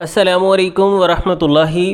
السلام علیکم ورحمۃ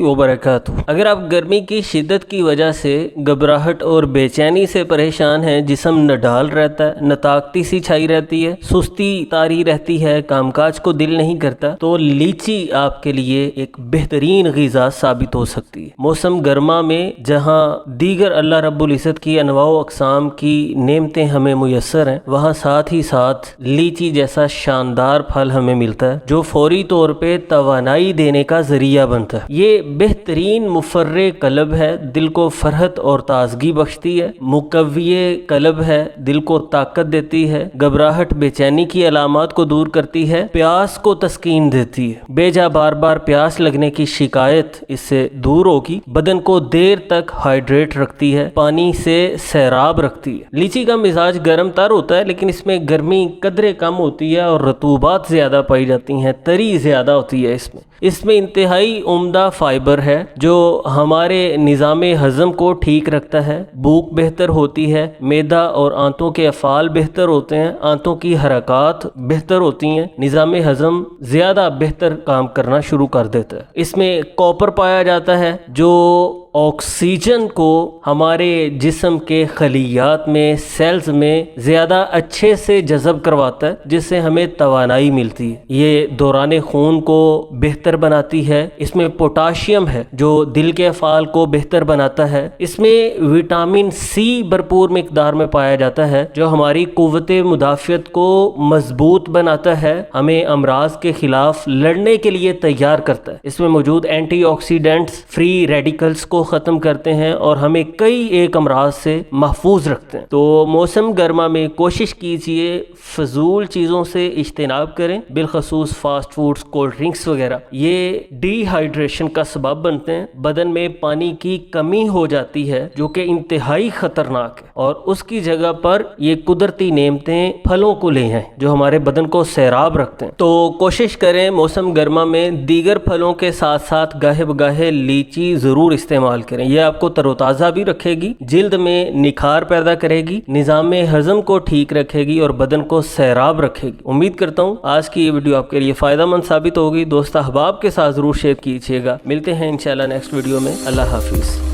وبرکاتہ۔ اگر آپ گرمی کی شدت کی وجہ سے گھبراہٹ اور بے چینی سے پریشان ہیں، جسم نڈال رہتا ہے، نہ طاقتی سی چھائی رہتی ہے، سستی طاری رہتی ہے، کام کاج کو دل نہیں کرتا، تو لیچی آپ کے لیے ایک بہترین غذا ثابت ہو سکتی ہے۔ موسم گرما میں جہاں دیگر اللہ رب العزت کی انواع و اقسام کی نعمتیں ہمیں میسر ہیں، وہاں ساتھ ہی ساتھ لیچی جیسا شاندار پھل ہمیں ملتا ہے جو فوری طور پہ توانائی دینے کا ذریعہ بنتا ہے۔ یہ بہترین مفرح قلب ہے، دل کو فرحت اور تازگی بخشتی ہے، مقوی قلب ہے، دل کو طاقت دیتی ہے، گھبراہٹ بے چینی کی علامات کو دور کرتی ہے، پیاس کو تسکین دیتی ہے، بے جا بار بار پیاس لگنے کی شکایت اس سے دور ہوگی، بدن کو دیر تک ہائیڈریٹ رکھتی ہے، پانی سے سیراب رکھتی ہے۔ لیچی کا مزاج گرم تر ہوتا ہے، لیکن اس میں گرمی قدرے کم ہوتی ہے اور رطوبات زیادہ پائی جاتی ہیں، تری زیادہ ہوتی ہے۔ اس میں انتہائی عمدہ فائبر ہے جو ہمارے نظام ہضم کو ٹھیک رکھتا ہے، بھوک بہتر ہوتی ہے، معدہ اور آنتوں کے افعال بہتر ہوتے ہیں، آنتوں کی حرکات بہتر ہوتی ہیں، نظام ہضم زیادہ بہتر کام کرنا شروع کر دیتا ہے۔ اس میں کاپر پایا جاتا ہے جو آکسیجن کو ہمارے جسم کے خلیات میں، سیلز میں زیادہ اچھے سے جذب کرواتا ہے، جس سے ہمیں توانائی ملتی ہے۔ یہ دوران خون کو بہتر بناتی ہے۔ اس میں پوٹاشیم ہے جو دل کے افعال کو بہتر بناتا ہے۔ اس میں وٹامن سی بھرپور مقدار میں پایا جاتا ہے جو ہماری قوت مدافعت کو مضبوط بناتا ہے، ہمیں امراض کے خلاف لڑنے کے لیے تیار کرتا ہے۔ اس میں موجود اینٹی آکسیڈنٹس فری ریڈیکلز کو ختم کرتے ہیں اور ہمیں کئی ایک امراض سے محفوظ رکھتے ہیں۔ تو موسم گرما میں کوشش کیجئے فضول چیزوں سے اجتناب کریں، بالخصوص فاسٹ فوڈز، کولڈ ڈرنکس وغیرہ۔ یہ ڈی ہائیڈریشن کا سبب بنتے ہیں، بدن میں پانی کی کمی ہو جاتی ہے جو کہ انتہائی خطرناک ہے، اور اس کی جگہ پر یہ قدرتی نعمتیں پھلوں کو لے ہیں جو ہمارے بدن کو سیراب رکھتے ہیں۔ تو کوشش کریں موسم گرما میں دیگر پھلوں کے ساتھ ساتھ گاہے بگاہے لیچی ضرور استعمال کریں۔ یہ آپ کو تر و تازہ بھی رکھے گی، جلد میں نکھار پیدا کرے گی، نظام ہضم کو ٹھیک رکھے گی اور بدن کو سیراب رکھے گی۔ امید کرتا ہوں آج کی یہ ویڈیو آپ کے لیے فائدہ مند ثابت ہوگی۔ دوست احباب کے ساتھ ضرور شیئر کیجیے گا۔ ملتے ہیں انشاءاللہ نیکسٹ ویڈیو میں۔ اللہ حافظ۔